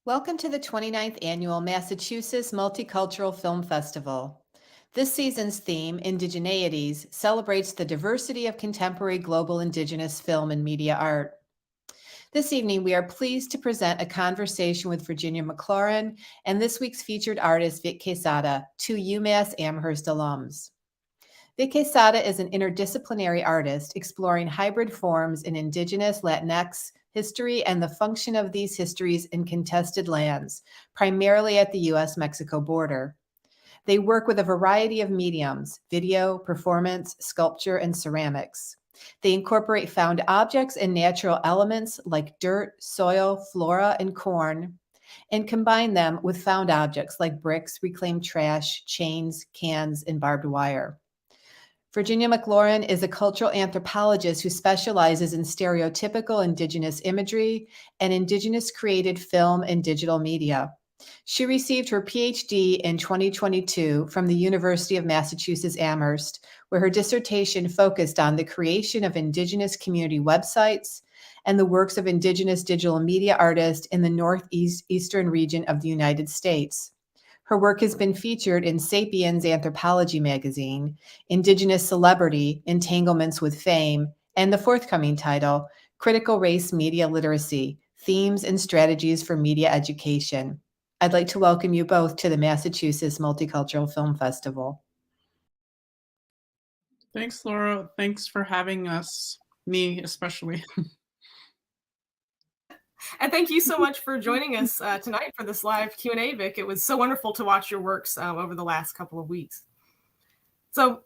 Welcome to the 29th Annual Massachusetts Multicultural Film Festival. This season's theme, Indigeneities, celebrates the diversity of contemporary global Indigenous film and media art. This evening, we are pleased to present a conversation with Virginia McLaurin and this week's featured artist, Vick Quezada, two UMass Amherst alums. Vick Quezada is an interdisciplinary artist exploring hybrid forms in Indigenous-Latinx history and the function of these histories in contested lands, primarily at the US-Mexico border. They work with a variety of mediums: video, performance, sculpture, and ceramics. They incorporate found objects and natural elements like dirt, soil, flora, and corn, and combine them with found objects like bricks, reclaimed trash, chains, cans, and barbed wire. Virginia McLaurin is a cultural anthropologist who specializes in stereotypical Indigenous imagery and Indigenous-created film and digital media. She received her PhD in 2022 from the University of Massachusetts Amherst, where her dissertation focused on the creation of Indigenous community websites and the works of Indigenous digital media artists in the northeastern region of the United States. Her work has been featured in Sapiens Anthropology magazine, Indigenous Celebrity, Entanglements with Fame, and the forthcoming title, Critical Race Media Literacy, Themes and Strategies for Media Education. I'd like to welcome you both to the Massachusetts Multicultural Film Festival. Thanks, Laura. Thanks for having us, me especially. And thank you so much for joining us tonight for this live Q&A, Vick. It was so wonderful to watch your works over the last couple of weeks. So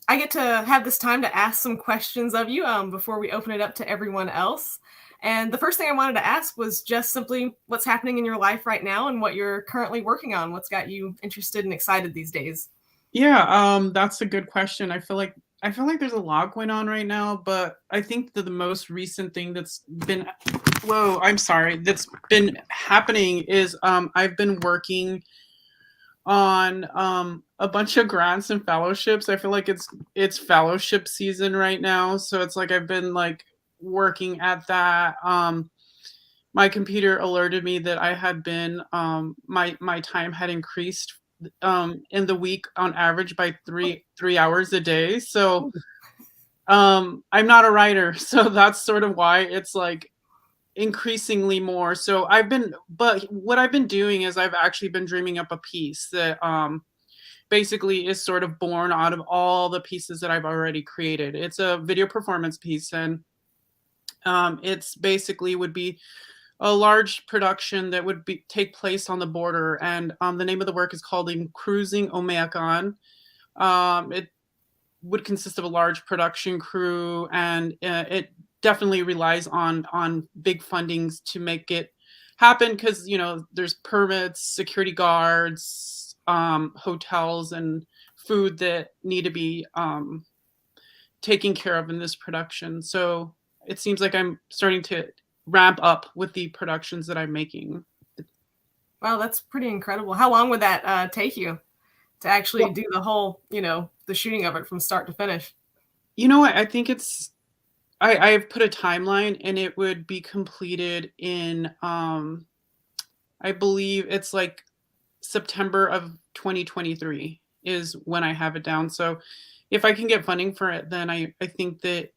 I get to have this time to ask some questions of you before we open it up to everyone else. And the first thing I wanted to ask was just simply what's happening in your life right now and what you're currently working on. What's got you interested and excited these days? Yeah, that's a good question. I feel like there's a lot going on right now, but I think that the most recent thing that's been that's been happening is I've been working on a bunch of grants and fellowships. I feel like it's fellowship season right now, so it's like I've been like working at that. My computer alerted me that I had been my time had increased in the week on average by three hours a day. So I'm not a writer, so that's sort of why it's like increasingly more. So but what I've been doing is I've actually been dreaming up a piece that basically is sort of born out of all the pieces that I've already created. It's a video performance piece, and it's basically would be a large production that would take place on the border, and the name of the work is called Cruising Omeacan. It would consist of a large production crew, and it definitely relies on big fundings to make it happen, because there's permits, security guards, hotels, and food that need to be taken care of in this production. So it seems like I'm starting to ramp up with the productions that I'm making. Wow, that's pretty incredible. How long would that take you to actually do the whole, the shooting of it from start to finish? I think I've put a timeline, and it would be completed in, I believe it's like September of 2023 is when I have it down. So if I can get funding for it, then I think that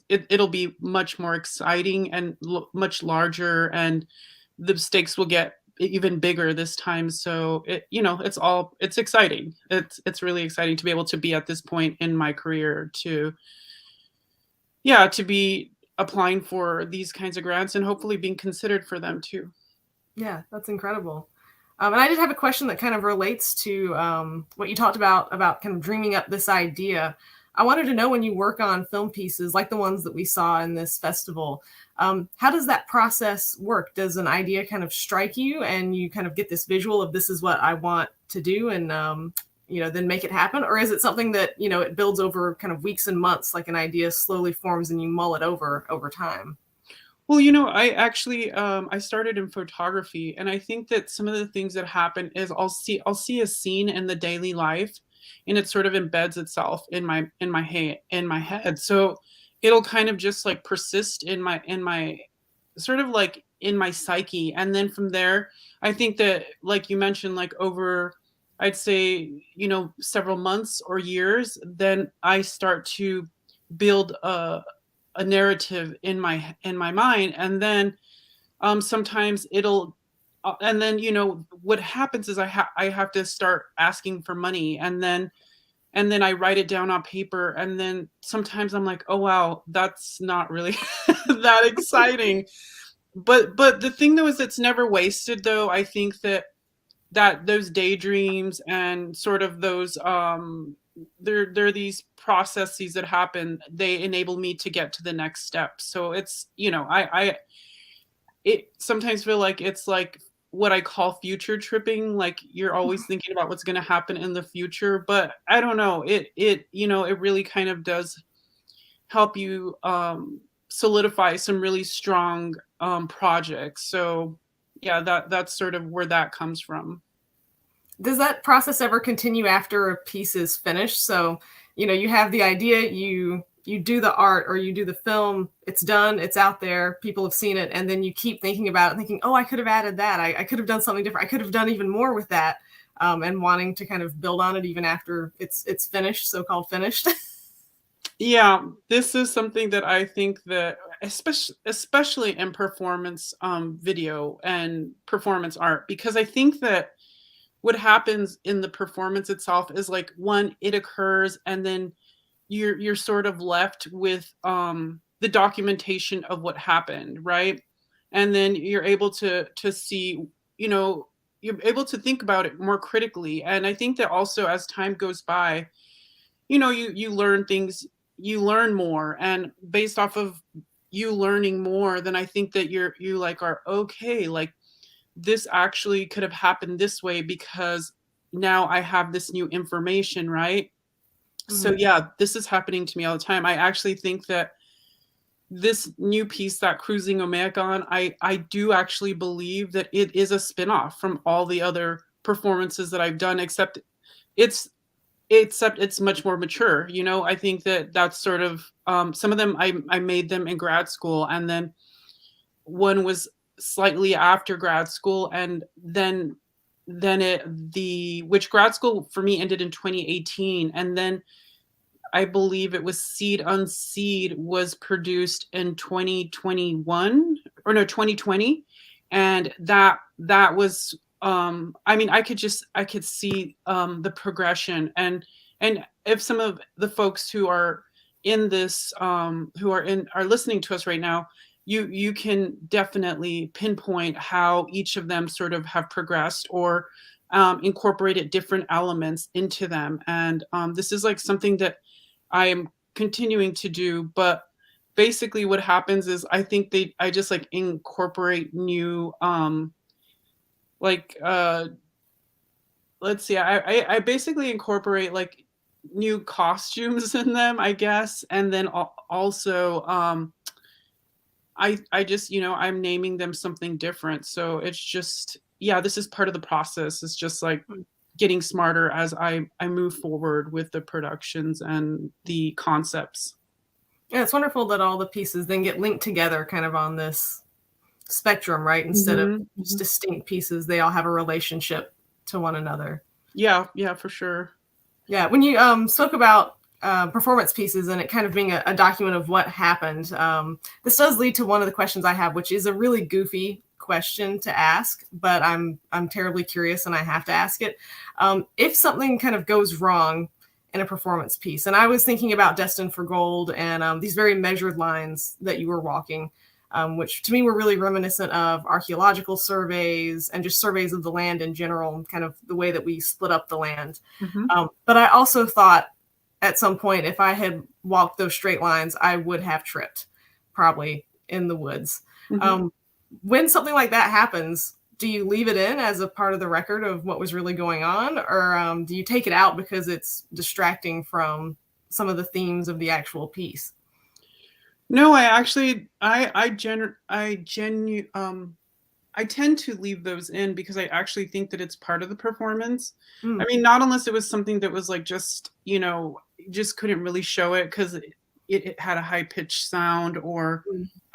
it'll be much more exciting and much larger, and the stakes will get even bigger this time. So it's exciting. It's really exciting to be able to be at this point in my career to be applying for these kinds of grants and hopefully being considered for them too. Yeah, that's incredible. And I did have a question that kind of relates to what you talked about kind of dreaming up this idea. I wanted to know, when you work on film pieces like the ones that we saw in this festival, how does that process work? Does an idea kind of strike you and you kind of get this visual of this is what I want to do, and then make it happen? Or is it something that, it builds over kind of weeks and months, like an idea slowly forms and you mull it over time? Well, I actually I started in photography, and I think that some of the things that happen is I'll see a scene in the daily life, and it sort of embeds itself in my head. So it'll kind of just like persist in my sort of like in my psyche. And then from there, I think that, like you mentioned, like over, I'd say, several months or years, then I start to build a narrative in my mind. And then sometimes it'll, and then, what happens is I have to start asking for money, and then I write it down on paper, and then sometimes I'm like, oh wow, that's not really that exciting. But the thing though is it's never wasted though. I think that those daydreams and sort of those there are these processes that happen, they enable me to get to the next step. So it's, I it sometimes feel like it's like what I call future tripping. Like you're always thinking about what's going to happen in the future, but I don't know, it really kind of does help you solidify some really strong projects. So yeah, that's sort of where that comes from. Does that process ever continue after a piece is finished? So, you have the idea, you do the art or you do the film, it's done, it's out there, people have seen it, and then you keep thinking about it, thinking, oh, I could have added that, I could have done something different, I could have done even more with that, and wanting to kind of build on it even after it's finished, so-called finished. Yeah, this is something that I think that especially in performance video and performance art, because I think that what happens in the performance itself is like, one, it occurs, and then you're sort of left with the documentation of what happened, right? And then you're able to see, you're able to think about it more critically. And I think that also as time goes by, you learn things, you learn more, and based off of you learning more, then I think that you like are okay, like this actually could have happened this way because now I have this new information, right? Mm-hmm. So yeah, this is happening to me all the time. I actually think that this new piece, that Cruising Omegon, I do actually believe that it is a spin-off from all the other performances that I've done, except it's much more mature. I think that that's sort of some of them I made them in grad school, and then one was slightly after grad school, and then which grad school for me ended in 2018, and then I believe it was Unseed was produced in 2021 or no 2020, and that was I mean I could see the progression, and if some of the folks who are in this who are listening to us right now, you can definitely pinpoint how each of them sort of have progressed or incorporated different elements into them. And this is like something that I am continuing to do. But basically what happens is I think I just like incorporate new let's see, I basically incorporate like new costumes in them, I guess. And then also I just, I'm naming them something different. So it's just, yeah, this is part of the process. It's just like getting smarter as I move forward with the productions and the concepts. Yeah, it's wonderful that all the pieces then get linked together kind of on this spectrum, right? Instead of just distinct pieces, they all have a relationship to one another. Yeah, for sure. Yeah, when you spoke about performance pieces and it kind of being a document of what happened, this does lead to one of the questions I have, which is a really goofy question to ask, but I'm terribly curious and I have to ask it. If something kind of goes wrong in a performance piece, and I was thinking about Destined for Gold and these very measured lines that you were walking, which to me were really reminiscent of archaeological surveys and just surveys of the land in general, and kind of the way that we split up the land. But I also thought at some point, if I had walked those straight lines, I would have tripped, probably in the woods. When something like that happens, do you leave it in as a part of the record of what was really going on? Or do you take it out because it's distracting from some of the themes of the actual piece? No, I actually, I tend to leave those in because I actually think that it's part of the performance. I mean, not unless it was something that was like just, just couldn't really show it because it had a high pitched sound, or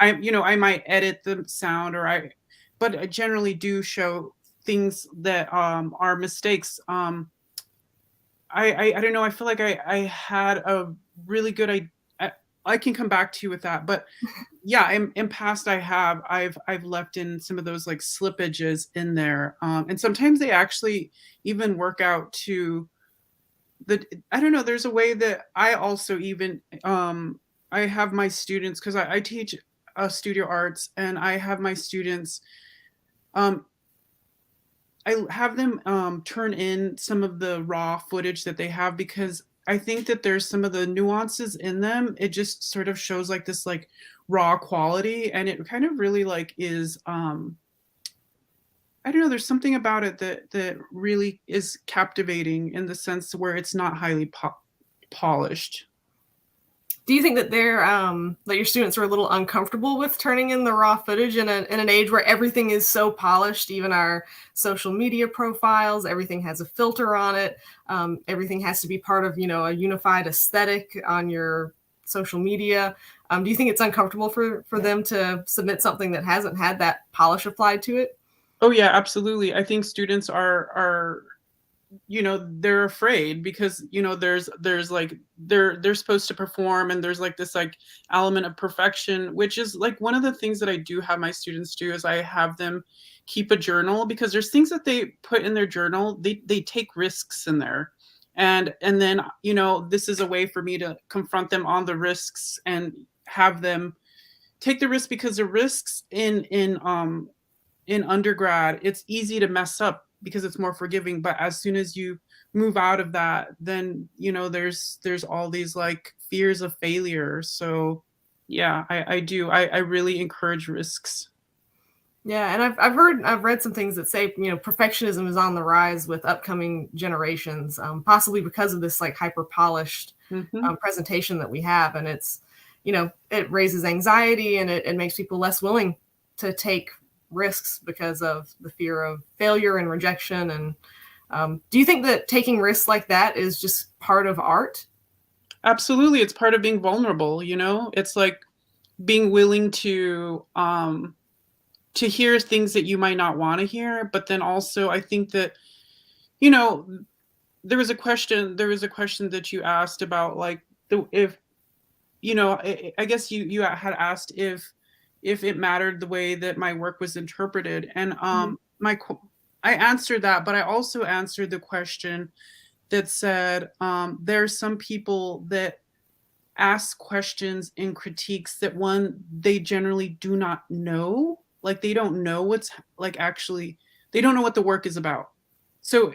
I might edit the sound, or but I generally do show things that are mistakes. I don't know. I feel like I had a really good I can come back to you with that, but yeah, in past I've left in some of those like slippages in there, and sometimes they actually even work out to the, I don't know. There's a way that I also even I have my students, because I teach studio arts, and I have my students. I have them turn in some of the raw footage that they have, because I think that there's some of the nuances in them. It just sort of shows like this like raw quality, and it kind of really like is I don't know, there's something about it that really is captivating, in the sense where it's not highly polished. Do you think that that your students are a little uncomfortable with turning in the raw footage in an age where everything is so polished? Even our social media profiles, everything has a filter on it. Everything has to be part of, a unified aesthetic on your social media. Do you think it's uncomfortable for them to submit something that hasn't had that polish applied to it? Oh yeah, absolutely. I think students are they're afraid, because there's like they're supposed to perform, and there's like this like element of perfection, which is like one of the things that I do have my students do, is I have them keep a journal, because there's things that they put in their journal, they take risks in there, and then this is a way for me to confront them on the risks and have them take the risk, because the risks in undergrad, it's easy to mess up because it's more forgiving. But as soon as you move out of that, then there's all these like fears of failure. So yeah, I do. I really encourage risks. Yeah, and I've read some things that say perfectionism is on the rise with upcoming generations, possibly because of this like hyper polished presentation that we have, and it's it raises anxiety, and it makes people less willing to take risks because of the fear of failure and rejection. And do you think that taking risks like that is just part of art? Absolutely, it's part of being vulnerable. It's like being willing to hear things that you might not want to hear. But then also, I think that there was a question that you asked about like I guess you had asked if it mattered the way that my work was interpreted. And I answered that, but I also answered the question that said, there's some people that ask questions in critiques that they generally do not know. Like they don't know what's like actually, they don't know what the work is about. So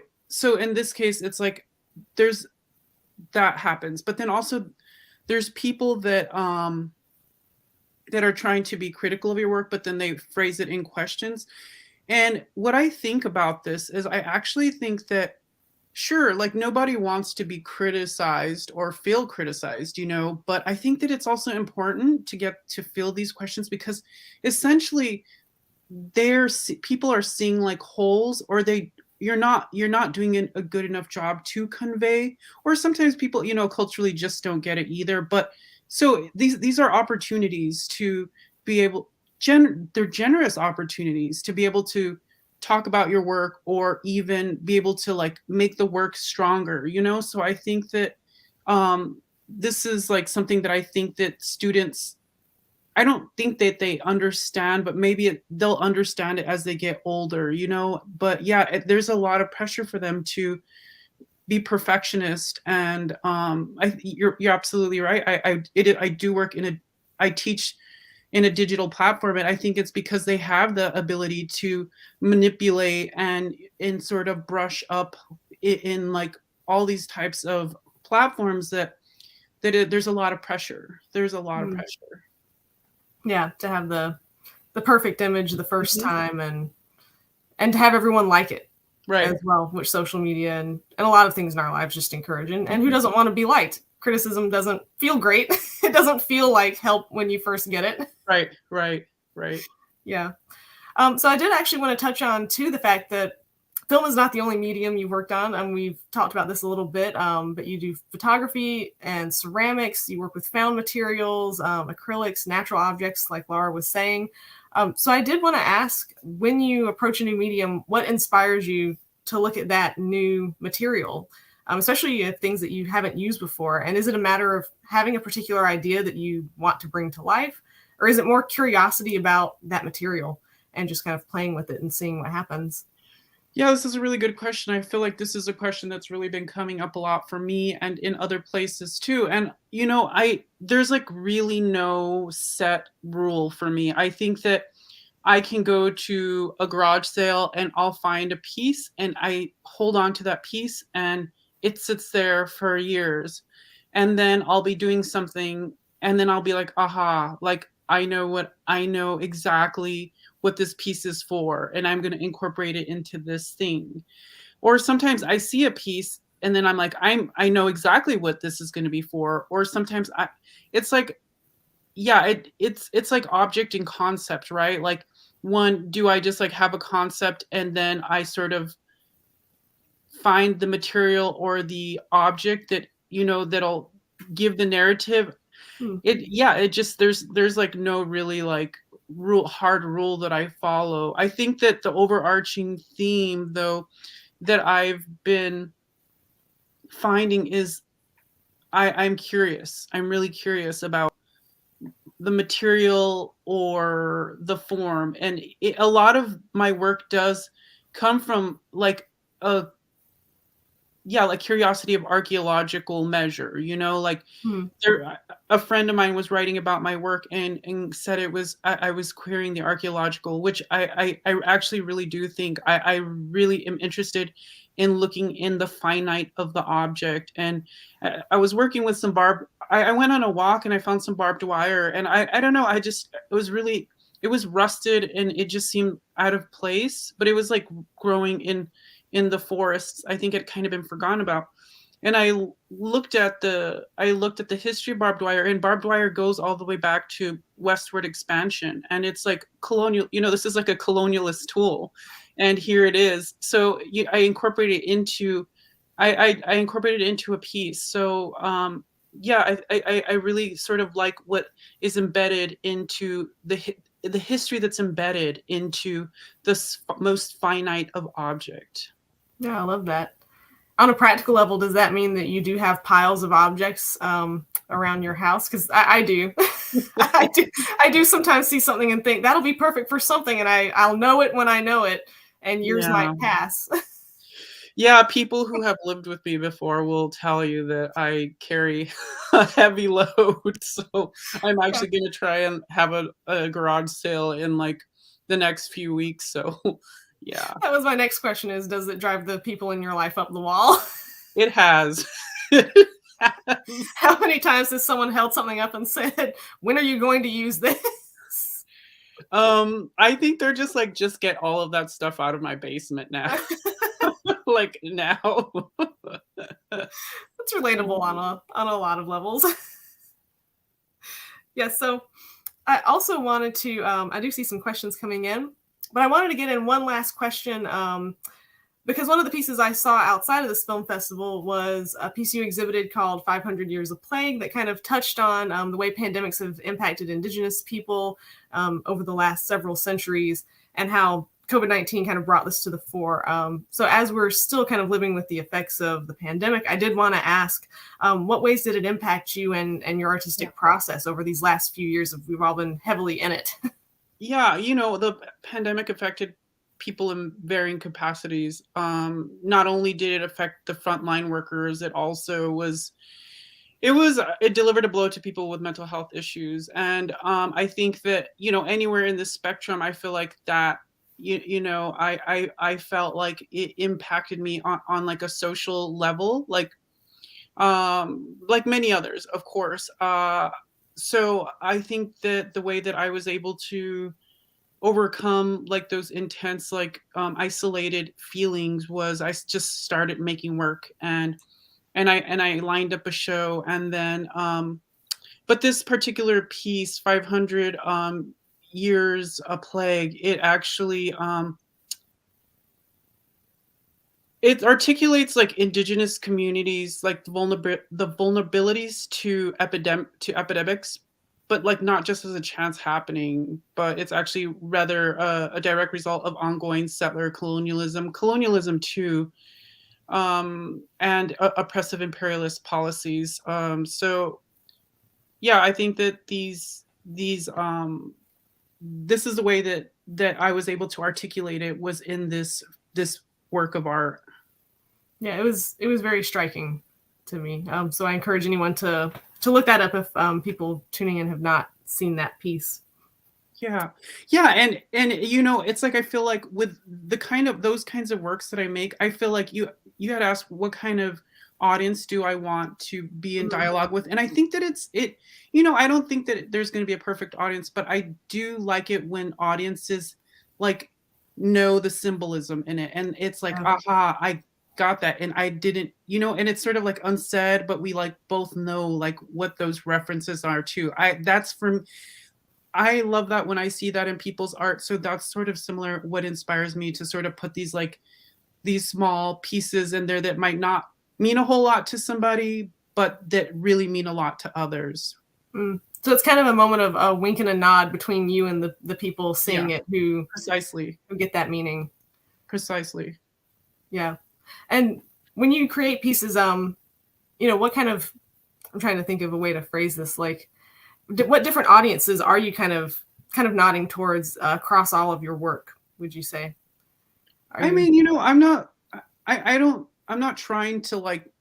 in this case, it's like that happens. But then also there's people that are trying to be critical of your work, but then they phrase it in questions. And what I think about this is I actually think that, sure, like nobody wants to be criticized or feel criticized, but I think that it's also important to get to feel these questions, because essentially people are seeing like holes, or you're not doing a good enough job to convey, or sometimes people, culturally just don't get it either. But so these are opportunities to be able, they're generous opportunities to be able to talk about your work, or even be able to like make the work stronger, So I think that this is like something that I think that students, I don't think that they understand, but maybe they'll understand it as they get older, But yeah, there's a lot of pressure for them to be perfectionist. And you're absolutely right. I do work I teach in a digital platform, and I think it's because they have the ability to manipulate and sort of brush up in like all these types of platforms that there's a lot of pressure. There's a lot of pressure. Yeah, to have the perfect image the first time, and to have everyone like it. Right. As well, which social media and a lot of things in our lives just encourage. And who doesn't want to be liked? Criticism doesn't feel great. It doesn't feel like help when you first get it. Right. Yeah. So I did actually want to touch on too the fact that film is not the only medium you've worked on, and we've talked about this a little bit, but you do photography and ceramics. You work with found materials, acrylics, natural objects, like Laura was saying. So I did want to ask, when you approach a new medium, what inspires you to look at that new material, especially things that you haven't used before? And is it a matter of having a particular idea that you want to bring to life, or is it more curiosity about that material and just kind of playing with it and seeing what happens? Yeah, this is a really good question. I feel like this is a question that's really been coming up a lot for me and in other places too. And there's like really no set rule for me. I think that I can go to a garage sale and I'll find a piece and I hold on to that piece and it sits there for years. And then I'll be doing something and then I'll be like, aha, like I know exactly what this piece is for, and I'm going to incorporate it into this thing. Or sometimes I see a piece and then I'm like, I know exactly what this is going to be for. Or sometimes it's like, yeah, it's like object and concept, right? Like, one, do I just like have a concept and then I sort of find the material or the object that, that'll give the narrative? It just, there's like no really like hard rule that I follow. I think that the overarching theme though that I've been finding is I'm curious. I'm really curious about the material or the form. And a lot of my work does come from like like curiosity of archaeological measure, like a friend of mine was writing about my work and said it was, I was querying the archaeological, which I actually really do think I really am interested in looking in the finite of the object. And I was working with some I went on a walk and I found some barbed wire and I don't know, it was rusted and it just seemed out of place, but it was like growing in the forests. I think it kind of been forgotten about. And I looked at the history of barbed wire, and barbed wire goes all the way back to westward expansion. And it's like colonial, this is like a colonialist tool. And here it is. So I incorporated it into, I incorporated it into a piece. So I really sort of like what is embedded into the history that's embedded into the most finite of object. Yeah, I love that. On a practical level, does that mean that you do have piles of objects around your house? Because I do. I do sometimes see something and think that'll be perfect for something, and I'll know it when I know it, and years might pass. Yeah, people who have lived with me before will tell you that I carry a heavy load. So I'm actually going to try and have a garage sale in like the next few weeks. So yeah. That was my next question, is does it drive the people in your life up the wall? It has. How many times has someone held something up and said, when are you going to use this? I think they're just like, just get all of that stuff out of my basement now. Like now. That's relatable on a lot of levels. Yeah, so I also wanted to, I do see some questions coming in, but I wanted to get in one last question, because one of the pieces I saw outside of this film festival was a piece you exhibited called 500 Years of Plague that kind of touched on the way pandemics have impacted Indigenous people over the last several centuries, and how COVID-19 kind of brought this to the fore. So as we're still kind of living with the effects of the pandemic, I did want to ask, what ways did it impact you and your artistic process over these last few years? We've all been heavily in it. Yeah, the pandemic affected people in varying capacities. Not only did it affect the frontline workers, it also it delivered a blow to people with mental health issues. And I think that, anywhere in the spectrum, I feel like that, I felt like it impacted me on like a social level, like many others, of course. So I think that the way that I was able to overcome like those intense, like isolated feelings was I just started making work, and I lined up a show, and then but this particular piece, 500 Years a Plague, it actually it articulates like indigenous communities, like the vulnerabilities to epidemics, but like not just as a chance happening, but it's actually rather a direct result of ongoing settler colonialism too, and oppressive imperialist policies. So yeah, I think that these this is the way that I was able to articulate it, was in this work of art. Yeah, it was very striking to me. So I encourage anyone to look that up if people tuning in have not seen that piece. Yeah. Yeah, and you know, it's like I feel like with the kind of those kinds of works that I make, I feel like you had asked what kind of audience do I want to be in dialogue with, and I think that it you know, I don't think that there's going to be a perfect audience, but I do like it when audiences like know the symbolism in it, and it's like, aha, I got that, and I didn't, you know, and it's sort of like unsaid, but we like both know like what those references are too. I love that when I see that in people's art. So that's sort of similar what inspires me to sort of put these like these small pieces in there that might not mean a whole lot to somebody, but that really mean a lot to others. So it's kind of a moment of a wink and a nod between you and the people seeing it who precisely who get that meaning. Precisely. Yeah. And when you create pieces, you know, what kind of, I'm trying to think of a way to phrase this, like what different audiences are you kind of nodding towards across all of your work, would you say? I mean, you know, I'm not trying to like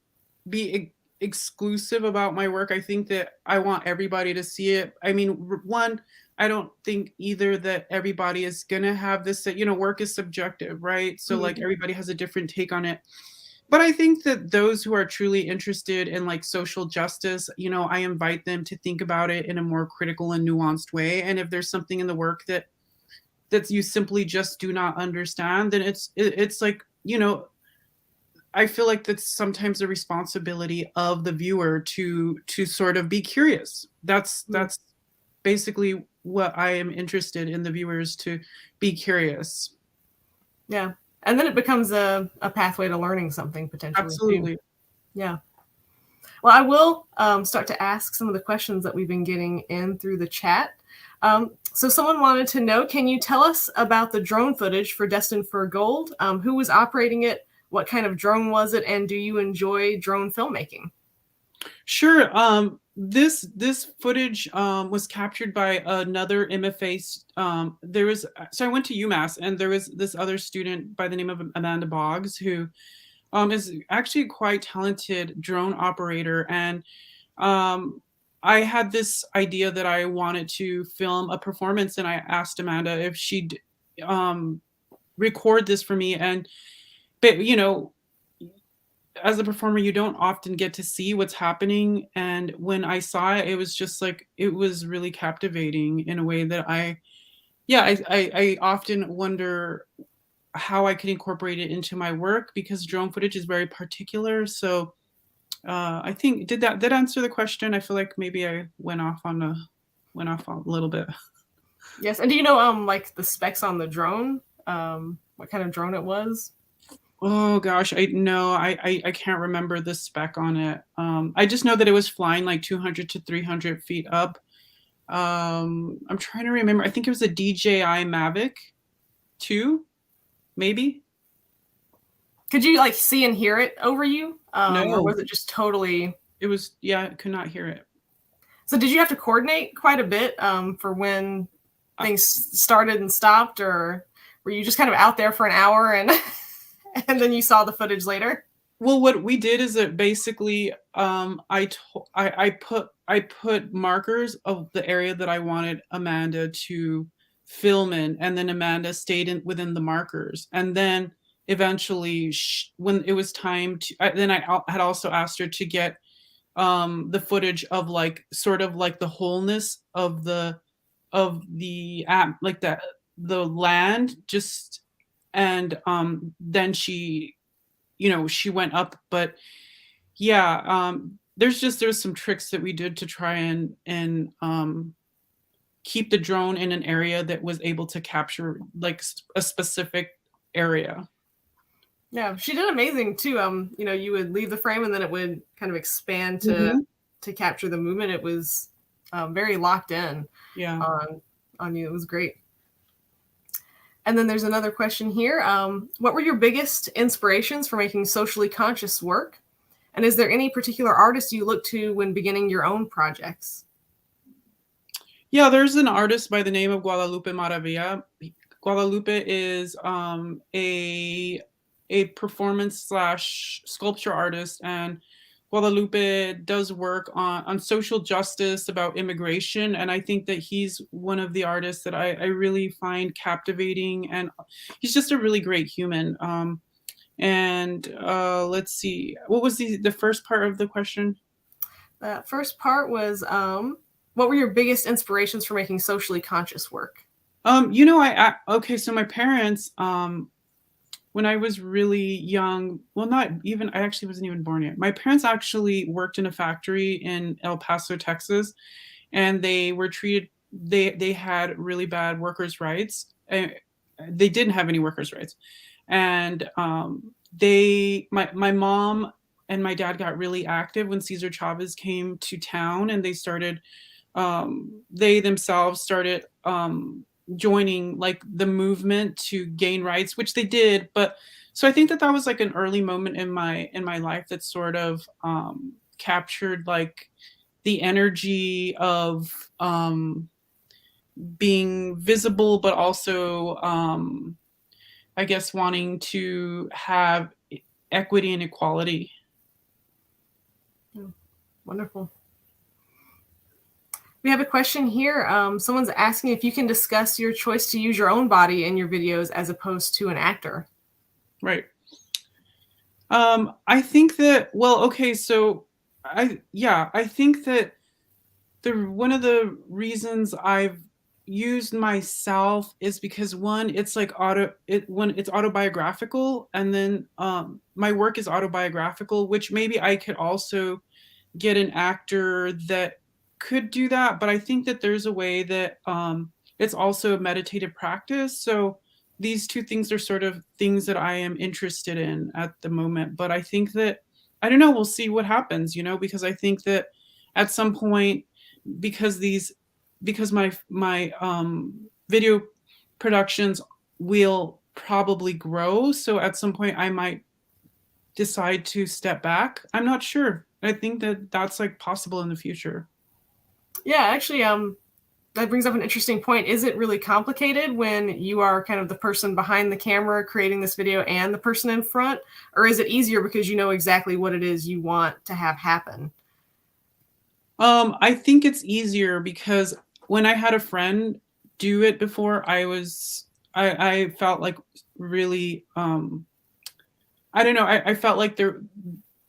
be exclusive about my work. I think that I want everybody to see it. I mean, one, I don't think either that everybody is gonna have this, you know, work is subjective, right? So like everybody has a different take on it. But I think that those who are truly interested in like social justice, you know, I invite them to think about it in a more critical and nuanced way. And if there's something in the work that you simply just do not understand, then it's like, you know, I feel like that's sometimes the responsibility of the viewer to sort of be curious. That's basically what I am interested in, the viewers to be curious. Yeah. And then it becomes a pathway to learning something potentially. Absolutely. Too. Yeah. Well, I will start to ask some of the questions that we've been getting in through the chat. So someone wanted to know, can you tell us about the drone footage for Destined for Gold? Who was operating it? What kind of drone was it? And do you enjoy drone filmmaking? Sure. This footage was captured by another MFA. So I went to UMass, and there was this other student by the name of Amanda Boggs who is actually a quite talented drone operator. And I had this idea that I wanted to film a performance, and I asked Amanda if she'd record this for me. But you know, as a performer, you don't often get to see what's happening. And when I saw it, it was just like, it was really captivating in a way that I often wonder how I could incorporate it into my work, because drone footage is very particular. So I think, did that answer the question? I feel like maybe I went off on a little bit. Yes. And do you know like the specs on the drone? What kind of drone it was? Oh gosh, I can't remember the spec on it. I just know that it was flying like 200 to 300 feet up. I'm trying to remember. I think it was a DJI Mavic 2, maybe. Could you like see and hear it over you? No. Or was it just totally? It was, yeah, I could not hear it. So did you have to coordinate quite a bit for when things started and stopped, or were you just kind of out there for an hour and and then you saw the footage later? Well, what we did is that basically I put markers of the area that I wanted Amanda to film in, and then Amanda stayed within the markers. And then eventually, when it was time to, then I had also asked her to get the footage of like sort of like the wholeness of the like the land, just, and then she, you know, she went up. But yeah, there's some tricks that we did to try and keep the drone in an area that was able to capture like a specific area. Yeah, she did amazing too. You know, you would leave the frame and then it would kind of expand to capture the movement. It was very locked in Yeah. on you. It was great. And then there's another question here. What were your biggest inspirations for making socially conscious work? And is there any particular artist you look to when beginning your own projects? Yeah, there's an artist by the name of Guadalupe Maravilla. Guadalupe is a performance slash sculpture artist, and Guadalupe does work on social justice, about immigration, and I think that he's one of the artists that I really find captivating, and he's just a really great human. And let's see, what was the first part of the question? The first part was, what were your biggest inspirations for making socially conscious work? You know, okay, so my parents, when I was really young, well, not even, I actually wasn't even born yet. My parents actually worked in a factory in El Paso, Texas, and they were treated, they had really bad workers' rights. They didn't have any workers' rights. And my mom and my dad got really active when Cesar Chavez came to town, and they started, they themselves started joining like the movement to gain rights, which they did. But so I think that was like an early moment in my life that sort of captured like the energy of being visible, but also I guess wanting to have equity and equality. Wonderful. We have a question here. Someone's asking if you can discuss your choice to use your own body in your videos as opposed to an actor. Right. I think that, well, okay, so I think that one of the reasons I've used myself is because one, it's like when it's autobiographical, and then my work is autobiographical, which maybe I could also get an actor that could do that, but I think that there's a way that it's also a meditative practice. So these two things are sort of things that I am interested in at the moment. But I think that, I don't know, we'll see what happens, you know, because I think that at some point, because my video productions will probably grow, so at some point I might decide to step back. I'm not sure. I think that that's like possible in the future. Yeah, actually, that brings up an interesting point. Is it really complicated when you are kind of the person behind the camera creating this video and the person in front? Or is it easier because you know exactly what it is you want to have happen? I think it's easier because when I had a friend do it before, I felt like really, I don't know, I felt like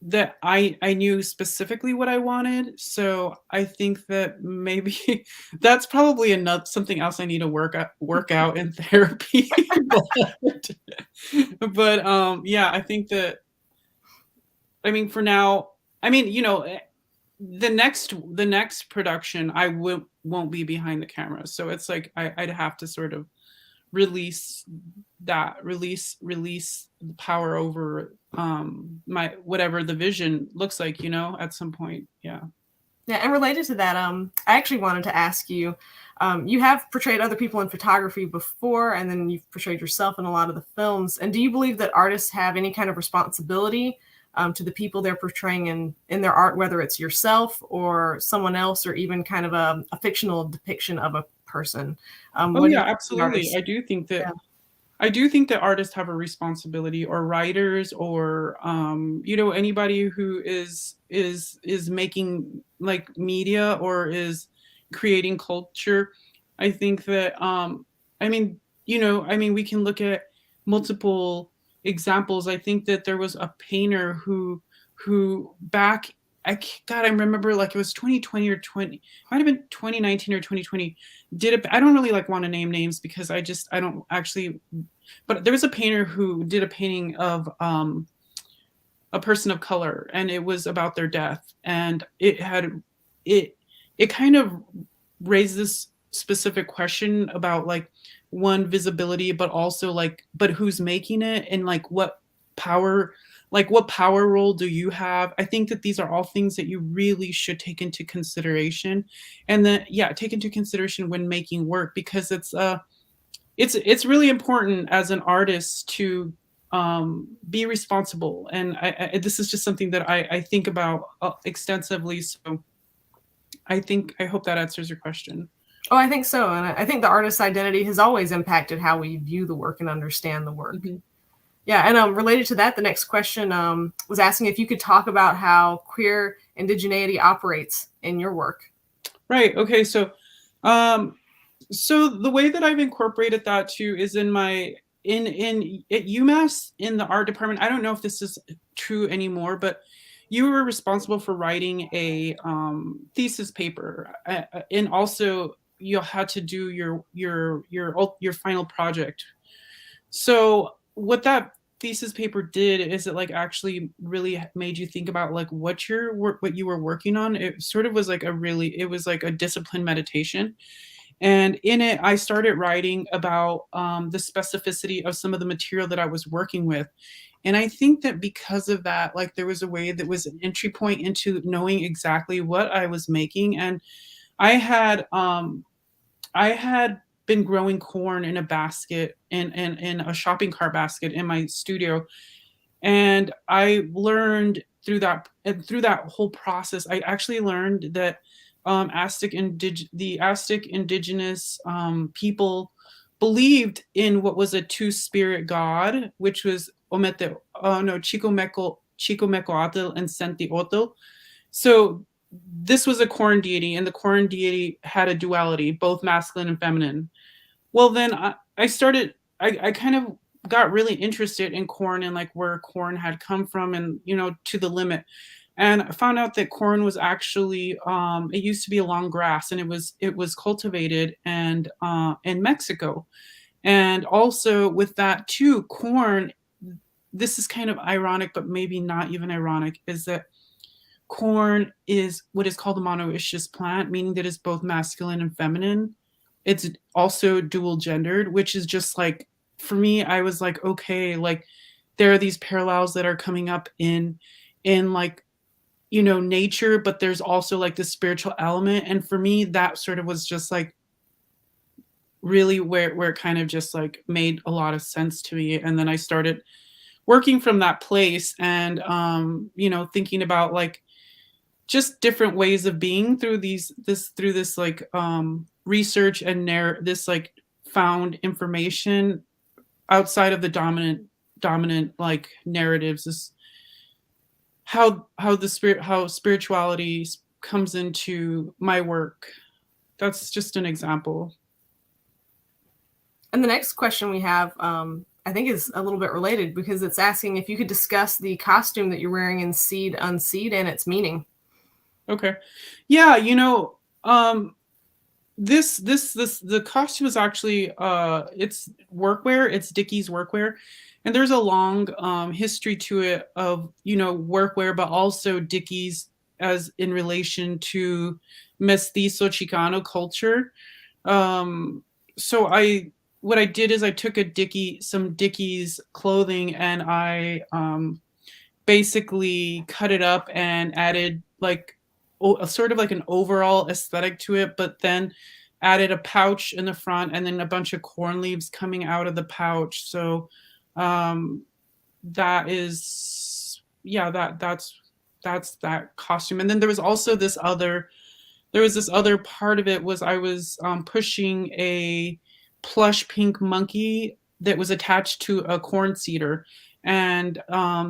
that I knew specifically what I wanted. So I think that maybe that's probably something else I need to work out in therapy. but yeah, I think that, I mean, for now, I mean, you know, the next production I won't be behind the camera. So it's like I'd have to sort of release the power over my whatever the vision looks like, you know, at some point. Yeah, and related to that, I actually wanted to ask you, you have portrayed other people in photography before, and then you've portrayed yourself in a lot of the films, and do you believe that artists have any kind of responsibility to the people they're portraying in their art, whether it's yourself or someone else, or even kind of a fictional depiction of a person? Oh yeah, absolutely. I do think that, yeah. I do think that artists have a responsibility, or writers, or you know, anybody who is making like media or is creating culture. I think that I mean, you know, I mean, we can look at multiple examples. I think that there was a painter who back, I remember, like it was 2020 or 20, might have been 2019 or 2020, I don't really like want to name names because I don't actually, but there was a painter who did a painting of a person of color, and it was about their death, and it kind of raised this specific question about like, one, visibility, but also like, but who's making it, and like what power, like what power role do you have? I think that these are all things that you really should take into consideration, and then take into consideration when making work, because it's really important as an artist to be responsible. And this is just something that I think about extensively. So I hope that answers your question. Oh, I think so. And I think the artist's identity has always impacted how we view the work and understand the work. Mm-hmm. Yeah. And related to that, the next question was asking if you could talk about how queer indigeneity operates in your work. Right. Okay. So the way that I've incorporated that too is in my at UMass in the art department. I don't know if this is true anymore, but you were responsible for writing a thesis paper, and also you had to do your final project. So what that thesis paper did is it like actually really made you think about like what you were working on. It sort of was like it was like a discipline meditation. And in it, I started writing about the specificity of some of the material that I was working with. And I think that because of that, like there was a way that was an entry point into knowing exactly what I was making. And I had been growing corn in a basket, in a shopping cart basket in my studio. And I learned through that whole process, I actually learned that the Aztec indigenous people believed in what was a two-spirit god, which was Chicomecoatl and Sentiotl. So this was a corn deity, and the corn deity had a duality, both masculine and feminine. Well, then I kind of got really interested in corn and like where corn had come from, and to the limit. And I found out that corn was actually it used to be a long grass, and it was cultivated and in Mexico. And also with that too, corn, this is kind of ironic, but maybe not even ironic, is that corn is what is called a monoecious plant, meaning that it's both masculine and feminine. It's also dual gendered, which is just like, for me, I was like, okay, like there are these parallels that are coming up in like, nature, but there's also like the spiritual element. And for me, that sort of was just like really where it kind of just like made a lot of sense to me. And then I started working from that place, and thinking about like just different ways of being through this like research and this like found information outside of the dominant like narratives. Is how spirituality comes into my work. That's just an example. And the next question we have, I think is a little bit related, because it's asking if you could discuss the costume that you're wearing in Seed, Unseed and its meaning. Okay. Yeah, the costume is actually it's workwear, it's Dickies workwear. And there's a long history to it of, workwear, but also Dickies as in relation to mestizo Chicano culture. So what I did is I took some Dickies clothing, and I basically cut it up and added like a sort of like an overall aesthetic to it, but then added a pouch in the front and then a bunch of corn leaves coming out of the pouch. So that is, that's that costume. And then there was also this other part of it was I was pushing a plush pink monkey that was attached to a corn seeder. And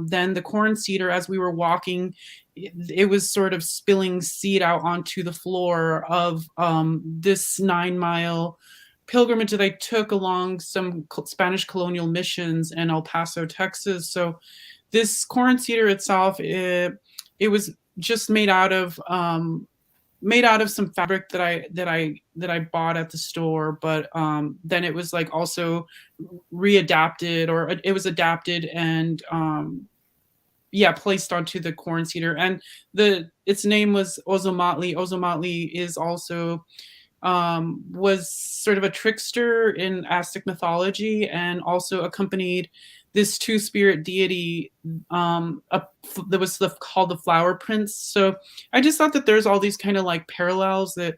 then the corn seeder, as we were walking, it was sort of spilling seed out onto the floor of this 9-mile pilgrimage that I took along some Spanish colonial missions in El Paso, Texas. So this corn seeder itself, it was just made out of some fabric that I bought at the store, but then it was like also readapted, or it was adapted and placed onto the corn seeder. And its name was Ozomatli. Ozomatli is also was sort of a trickster in Aztec mythology, and also accompanied this two-spirit deity that was called the Flower Prince. So I just thought that there's all these kind of like parallels that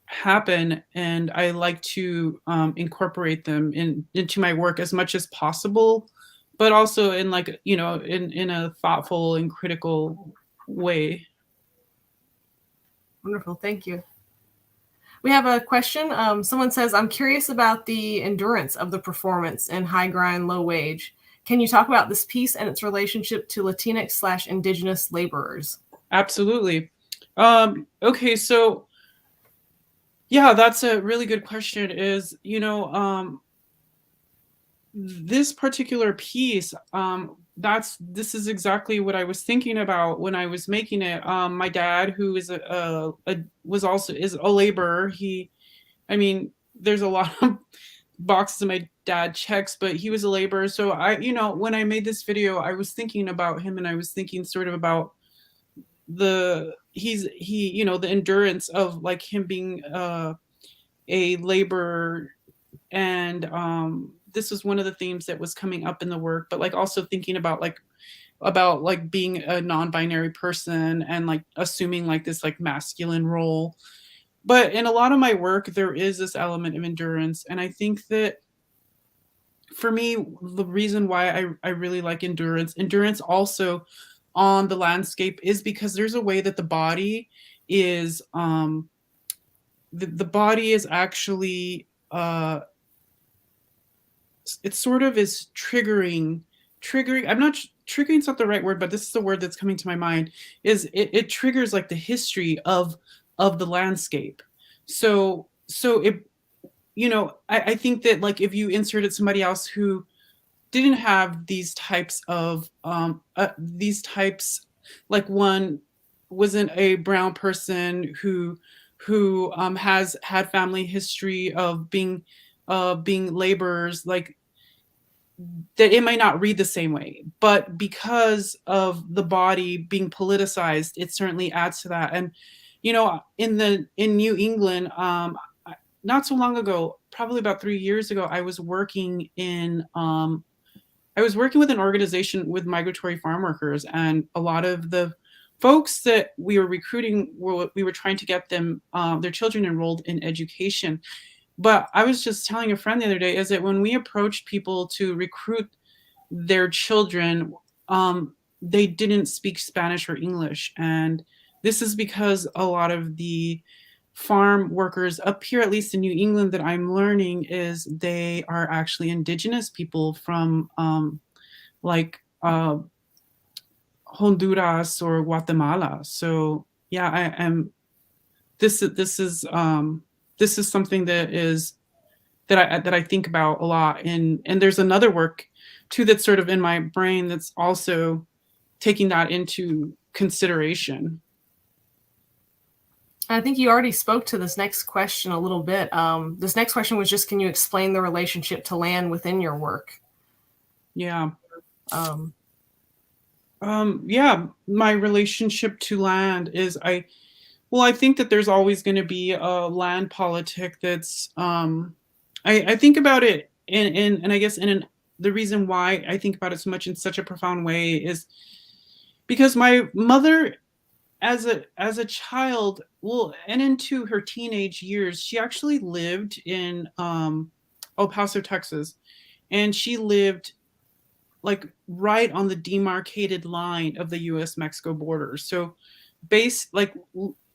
happen, and I like to incorporate them into my work as much as possible, but also in like, you know, in a thoughtful and critical way. Wonderful, thank you. We have a question. Someone says, I'm curious about the endurance of the performance in High Grind, Low Wage. Can you talk about this piece and its relationship to Latinx/Indigenous laborers? Absolutely. Okay, so yeah, that's a really good question. Is, you know, this particular piece, this is exactly what I was thinking about when I was making it. My dad, who is is a laborer. I mean, there's a lot of boxes my dad checks, but he was a laborer. So you know, when I made this video, I was thinking about him, and I was thinking sort of about you know, the endurance of like him being a laborer, and this was one of the themes that was coming up in the work, but like also thinking about being a non-binary person and like assuming like this like masculine role. But in a lot of my work, there is this element of endurance. And I think that for me, the reason why I really like endurance also on the landscape is because there's a way that the body is, the body is actually, it sort of is triggering, I'm not, triggering's not the right word, but this is the word that's coming to my mind, is it triggers like the history of the landscape. So it, you know, I think that like if you inserted somebody else who didn't have these types, like one wasn't a brown person who has had family history of being laborers, like that it might not read the same way, but because of the body being politicized, it certainly adds to that. And, you know, in New England, not so long ago, probably about 3 years ago, I was working with an organization with migratory farm workers, and a lot of the folks that we were recruiting, we were trying to get them, their children enrolled in education. But I was just telling a friend the other day is that when we approached people to recruit their children, they didn't speak Spanish or English. And this is because a lot of the farm workers up here, at least in New England, that I'm learning is they are actually indigenous people from Honduras or Guatemala. So yeah, I am. This is something that I think about a lot, and there's another work too that's sort of in my brain that's also taking that into consideration. I think you already spoke to this next question a little bit. This next question was just, can you explain the relationship to land within your work? Yeah. Yeah, my relationship to land is I think that there's always going to be a land politic that's, I think about it and I guess the reason why I think about it so much in such a profound way is because my mother, as a child, and into her teenage years, she actually lived in El Paso, Texas, and she lived like right on the demarcated line of the U.S.-Mexico border. So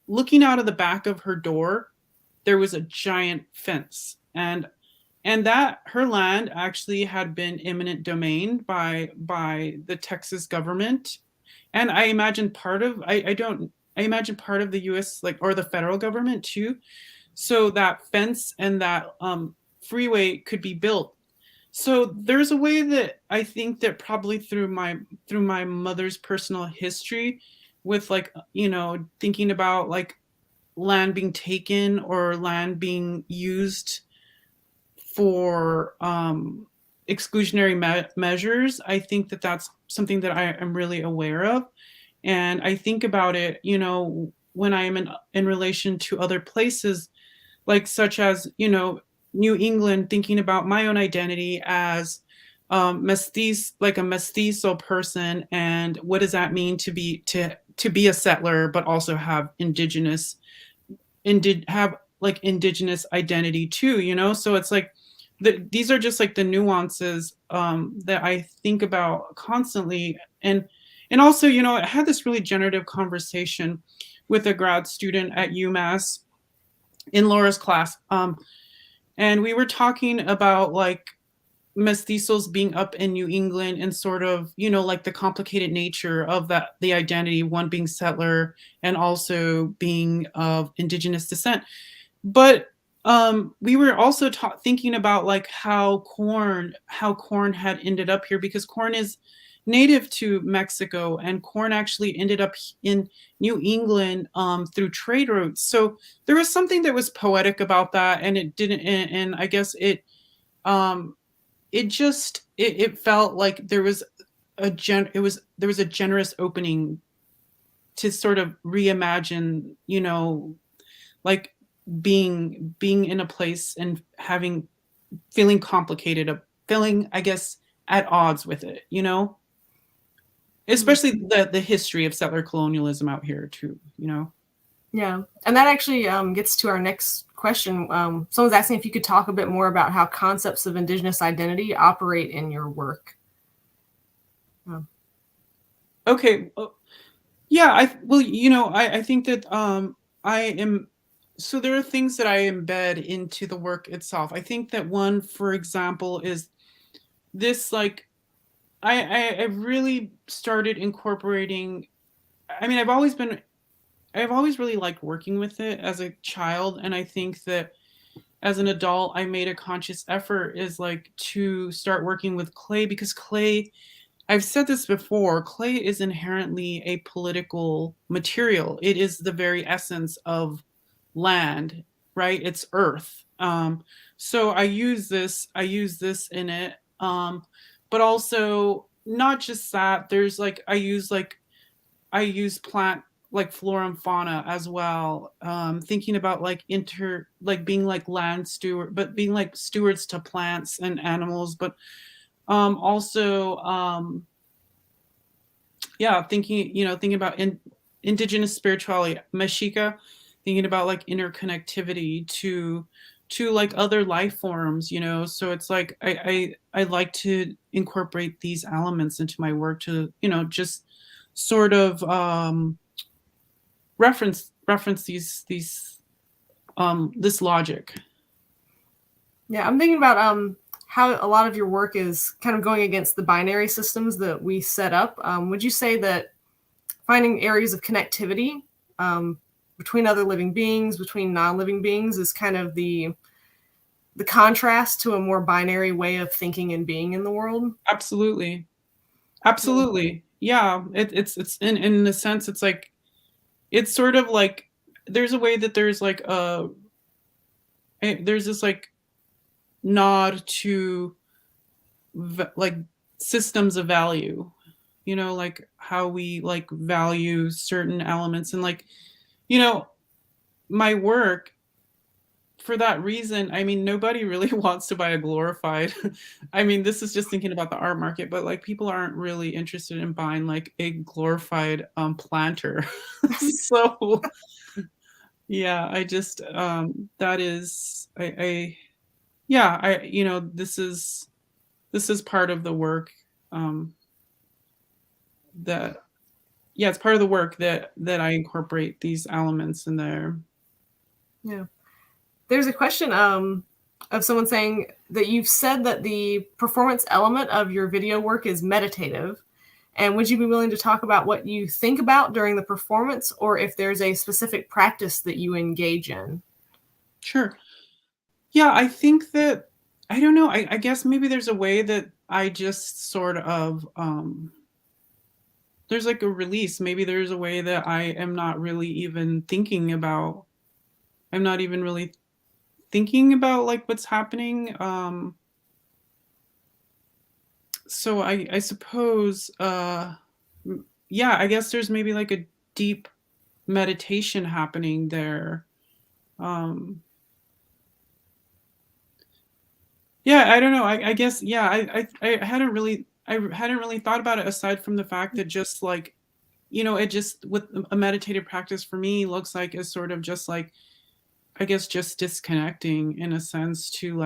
looking out of the back of her door, there was a giant fence, and that her land actually had been eminent domain by the Texas government. And I imagine part of the U.S. or the federal government too, so that fence and that freeway could be built. So there's a way that I think that probably through my mother's personal history, with thinking about like land being taken or land being used for exclusionary measures, I think that that's something that I am really aware of. And I think about it, when I am in relation to other places, like such as, New England, thinking about my own identity as like a mestizo person, and what does that mean to be a settler, but also have have like indigenous identity too, you know? So it's like these are just like the nuances that I think about constantly. And also, you know, I had this really generative conversation with a grad student at UMass in Laura's class. And we were talking about like mestizos being up in New England and sort of, you know, like the complicated nature of the identity, one being settler and also being of indigenous descent. But we were also thinking about like how corn had ended up here, because corn is native to Mexico, and corn actually ended up in New England through trade routes. So there was something that was poetic about that, and it didn't. And I guess um, it felt like there was there was a generous opening to sort of reimagine, you know, like being in a place and feeling complicated, feeling, I guess, at odds with it, you know, especially the history of settler colonialism out here too, you know. Yeah, and that actually gets to our next question. Someone's asking if you could talk a bit more about how concepts of indigenous identity operate in your work. Okay. Yeah, well, you know, I think that I am, so there are things that I embed into the work itself. I think that one, for example, is this, like, I've really started incorporating, I mean, I've always really liked working with it as a child. And I think that as an adult, I made a conscious effort is like to start working with clay, because clay, I've said this before, clay is inherently a political material. It is the very essence of land, right? It's earth. So I use this in it. But also not just that, there's like, I use plant, like flora and fauna as well. Thinking about like being like land steward, but being like stewards to plants and animals, but also yeah, thinking about indigenous spirituality, Mexica, thinking about like interconnectivity to like other life forms, you know. So it's like I like to incorporate these elements into my work to, you know, just sort of reference these this logic. Yeah, I'm thinking about how a lot of your work is kind of going against the binary systems that we set up. Would you say that finding areas of connectivity between other living beings, between non-living beings, is kind of the contrast to a more binary way of thinking and being in the world? Absolutely. Yeah, it's in a sense, it's like, it's sort of like there's a way that there's like there's this like nod to like systems of value, you know, like how we like value certain elements. And like, you know, my work, for that reason, I mean, nobody really wants to buy a glorified, I mean, this is just thinking about the art market, but like people aren't really interested in buying like a glorified planter. So yeah, I just that is yeah, you know, this is part of the work that yeah, it's part of the work that I incorporate these elements in there. Yeah. There's a question of someone saying that you've said that the performance element of your video work is meditative. And would you be willing to talk about what you think about during the performance, or if there's a specific practice that you engage in? Sure. Yeah, I think that, I don't know, I guess maybe there's a way that I just sort of there's like a release. Maybe there's a way that I am not really even thinking about. I'm not even really thinking about like what's happening. So I suppose yeah, I guess there's maybe like a deep meditation happening there. Yeah, I don't know. I guess, yeah, I hadn't really thought about it aside from the fact that just like, it just with a meditative practice for me looks like is sort of just like, I guess just disconnecting in a sense to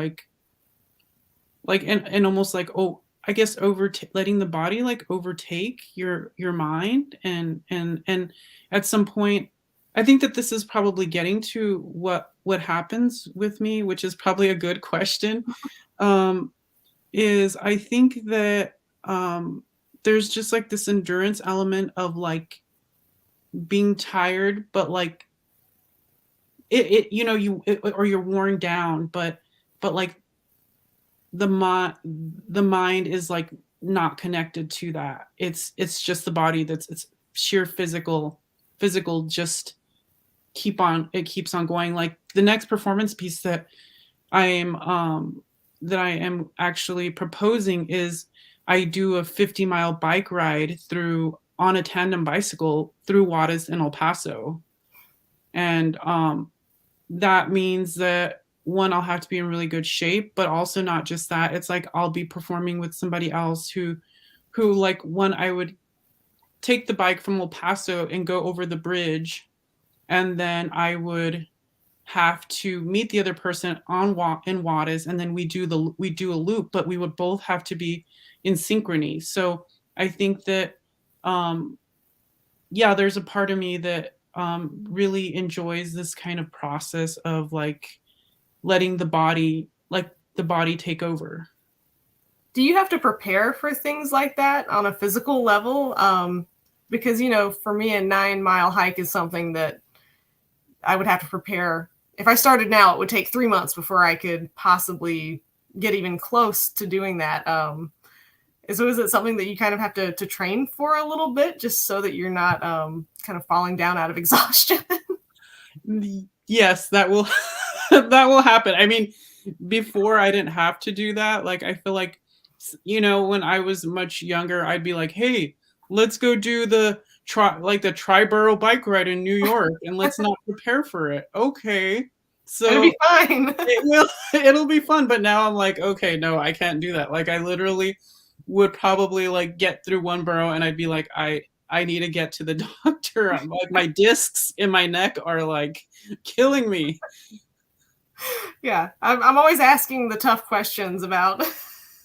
and almost like, oh, I guess letting the body like overtake your mind and at some point I think that this is probably getting to what happens with me, which is probably a good question. Um, is I think that there's just like this endurance element of like being tired, but like or you're worn down, but like the mind is like not connected to that. It's just the body it's sheer physical just it keeps on going. Like the next performance piece that I am actually proposing is I do a 50-mile bike ride on a tandem bicycle through Juarez and El Paso. And that means that one, I'll have to be in really good shape, but also not just that. It's like I'll be performing with somebody else who like one, I would take the bike from El Paso and go over the bridge, and then I would have to meet the other person in Juarez, and then we do a loop, but we would both have to be in synchrony. So I think that yeah, there's a part of me that really enjoys this kind of process of like letting the body take over. Do you have to prepare for things like that on a physical level? Because, for me, a 9-mile hike is something that I would have to prepare. If I started now, it would take 3 months before I could possibly get even close to doing that. So is it something that you kind of have to train for a little bit just so that you're not kind of falling down out of exhaustion? Yes, that will that will happen. I mean, before I didn't have to do that. Like I feel like, when I was much younger, I'd be like, hey, let's go do the tri-borough bike ride in New York and let's not prepare for it. Okay. So It'll be fine. It'll be fun. But now I'm like, okay, no, I can't do that. Like I literally would probably like get through one borough and I'd be like, I need to get to the doctor. Like my discs in my neck are like killing me. Yeah, I'm always asking the tough questions about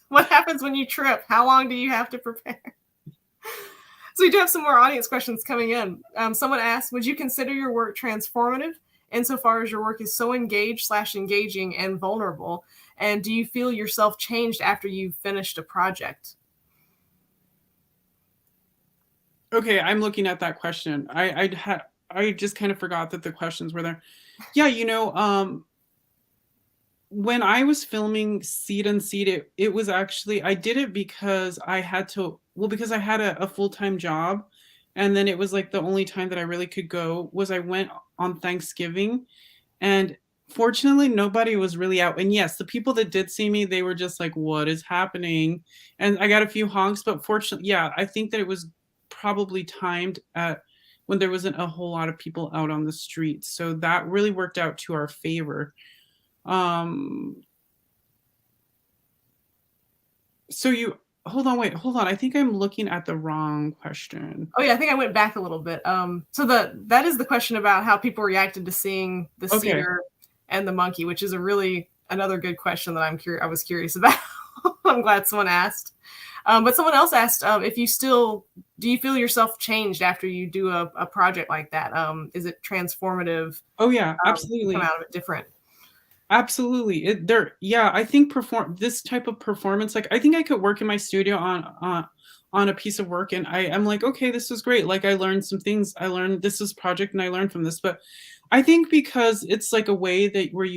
what happens when you trip. How long do you have to prepare? So we do have some more audience questions coming in. Someone asked, would you consider your work transformative insofar as your work is so engaging and vulnerable? And do you feel yourself changed after you've finished a project? Okay, I'm looking at that question. I just kind of forgot that the questions were there. Yeah, when I was filming Seed Unseed, it was actually, I did it because I had a full-time job. And then it was like the only time that I really could go was I went on Thanksgiving. And fortunately, nobody was really out. And yes, the people that did see me, they were just like, what is happening? And I got a few honks, but fortunately, yeah, I think that it was probably timed at when there wasn't a whole lot of people out on the streets. So that really worked out to our favor. So hold on. I think I'm looking at the wrong question. Oh yeah, I think I went back a little bit. So that is the question about how people reacted to seeing the cedar and the monkey, which is another good question that I was curious about. I'm glad someone asked. But someone else asked do you feel yourself changed after you do a project like that? Is it transformative? Oh yeah, absolutely. Come out of it different. Absolutely. I think this type of performance, like I think I could work in my studio on a piece of work and I'm like, okay, this is great. Like I learned some things. I learned this is project and I learned from this. But I think because it's like a way that where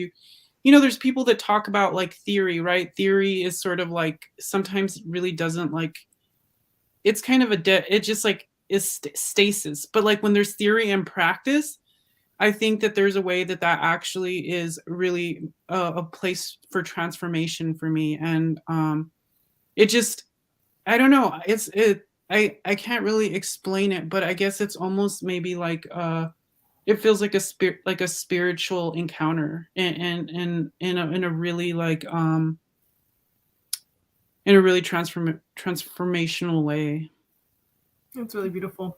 there's people that talk about like theory, right? Theory is sort of like sometimes really doesn't like, it's kind of it just like is stasis. But like when there's theory and practice, I think that there's a way that actually is really a place for transformation for me. And it just, I don't know. I can't really explain it, but I guess it's almost maybe like it feels like a spiritual encounter in a really like in a really transformational way. It's really beautiful.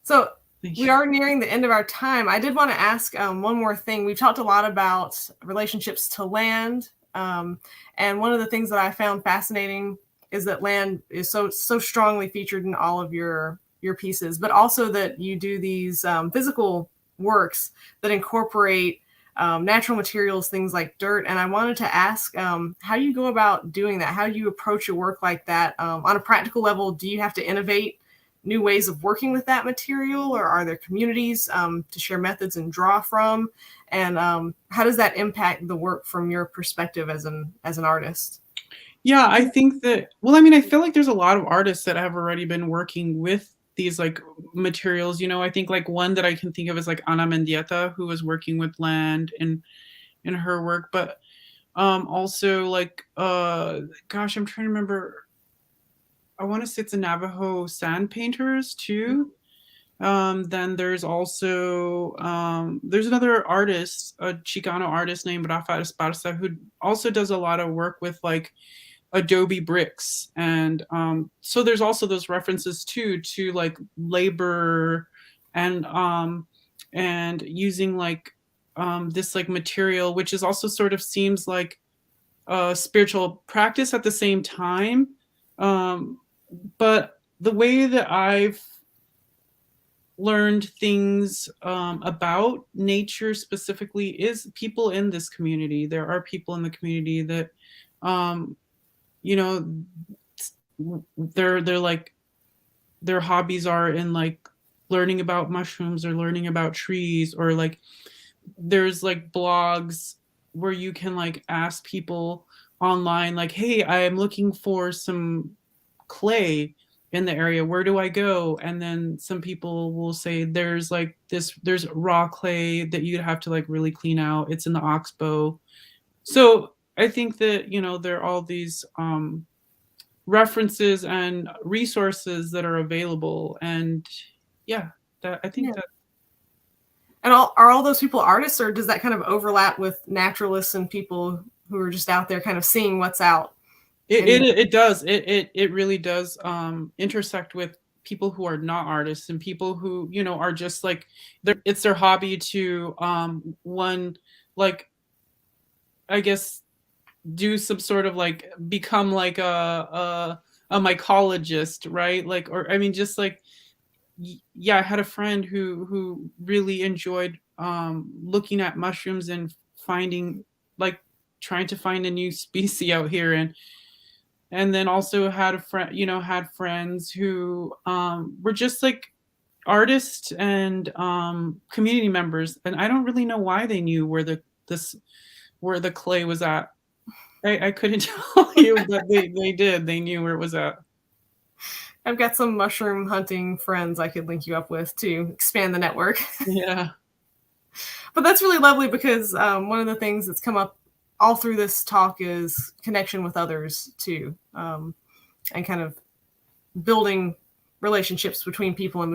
So Thank we you. are nearing the end of our time. I did want to ask one more thing. We've talked a lot about relationships to land. And one of the things that I found fascinating is that land is so strongly featured in all of your pieces, but also that you do these physical works that incorporate natural materials, things like dirt. And I wanted to ask how you go about doing that. How do you approach a work like that? On a practical level, do you have to innovate new ways of working with that material, or are there communities to share methods and draw from? And how does that impact the work from your perspective as an artist? Yeah, I think that, well, I mean, I feel like there's a lot of artists that have already been working with these like materials. I think like one that I can think of is like Ana Mendieta, who was working with land in her work, but also like gosh, I'm trying to remember. I want to say it's the Navajo sand painters too. Then there's also there's another artist, a Chicano artist named Rafa Esparza, who also does a lot of work with like adobe bricks. And so there's also those references too to like labor and using like this like material, which is also sort of seems like a spiritual practice at the same time. But the way that I've learned things about nature specifically is people in this community. There are people in the community that, they're like, their hobbies are in like learning about mushrooms or learning about trees, or like there's like blogs where you can like ask people online, like, hey, I am looking for some clay in the area, where do I go? And then some people will say there's raw clay that you'd have to like really clean out, it's in the oxbow. So I think that there are all these references and resources that are available, and yeah, that I think that. And are all those people artists, or does that kind of overlap with naturalists and people who are just out there kind of seeing what's out? It does. It really does intersect with people who are not artists and people who, are just like, it's their hobby to one, like, I guess, do some sort of like become like a mycologist, right? Like, or I mean, just like, yeah, I had a friend who really enjoyed looking at mushrooms and finding, like, trying to find a new species out here, and then also had had friends who were just like artists and community members, and I don't really know why they knew where the clay was at. I couldn't tell you, but they did. They knew where it was at. I've got some mushroom hunting friends I could link you up with to expand the network. Yeah. But that's really lovely, because one of the things that's come up all through this talk is connection with others too, and kind of building relationships between people and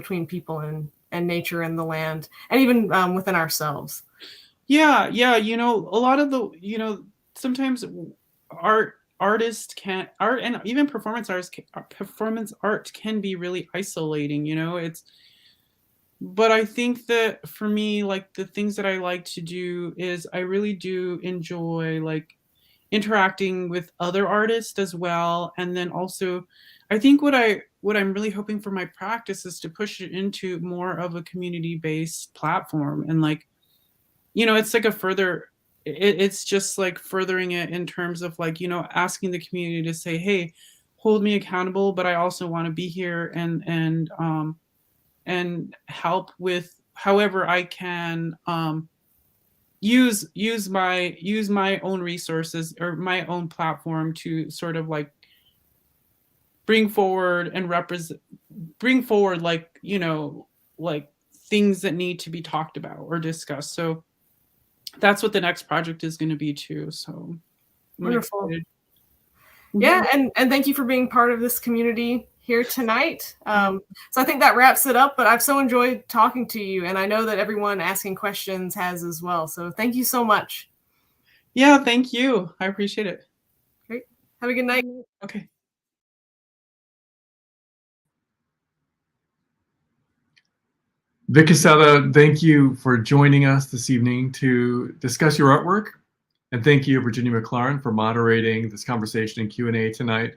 nature and the land, and even within ourselves. Yeah. A lot of the, sometimes artists can art, and even performance art can be really isolating, but I think that for me, like, the things that I like to do is I really do enjoy like interacting with other artists as well. And then also I think what I'm really hoping for my practice is to push it into more of a community-based platform, and like, it's like it's just like furthering it in terms of like, asking the community to say, hey, hold me accountable, but I also want to be here and help with however I can, use my own resources or my own platform to sort of like bring forward like, like things that need to be talked about or discussed. So that's what the next project is going to be too. So I'm wonderful. excited. Yeah, and thank you for being part of this community here tonight. So I think that wraps it up, but I've so enjoyed talking to you, and I know that everyone asking questions has as well. So thank you so much. Yeah, thank you. I appreciate it. Great. Have a good night. Okay. Vick Quezada, thank you for joining us this evening to discuss your artwork. And thank you, Virginia McLaurin, for moderating this conversation and Q&A tonight.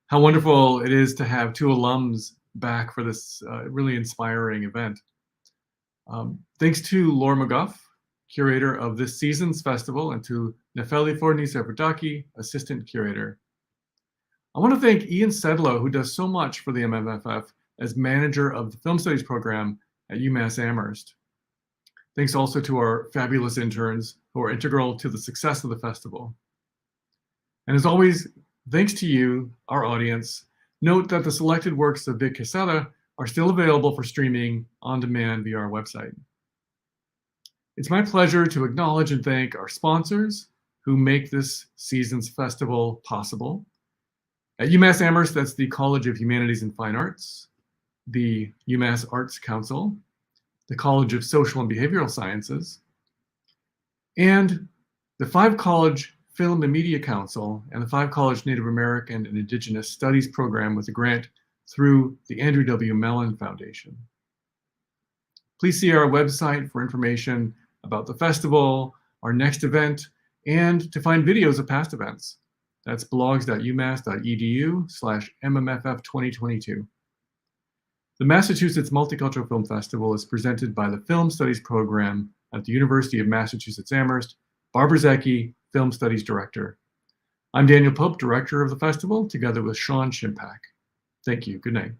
How wonderful it is to have two alums back for this really inspiring event. Thanks to Laura McGuff, curator of this season's festival, and to Nefeli Fornisa-Verdaki, assistant curator. I want to thank Ian Sedlow, who does so much for the MMFF as manager of the Film Studies program at UMass Amherst. Thanks also to our fabulous interns who are integral to the success of the festival. And as always, thanks to you, our audience. Note that the selected works of Vick Quezada are still available for streaming on demand via our website. It's my pleasure to acknowledge and thank our sponsors who make this season's festival possible. At UMass Amherst, that's the College of Humanities and Fine Arts, the UMass Arts Council, the College of Social and Behavioral Sciences, and the 5-College Film and Media Council and the 5-College Native American and Indigenous Studies program with a grant through the Andrew W. Mellon Foundation. Please see our website for information about the festival, our next event, and to find videos of past events. That's blogs.umass.edu/MMFF2022. The Massachusetts Multicultural Film Festival is presented by the Film Studies program at the University of Massachusetts Amherst, Barbara Zecke, Film Studies Director. I'm Daniel Pope, Director of the festival, together with Sean Shimpak. Thank you. Good night.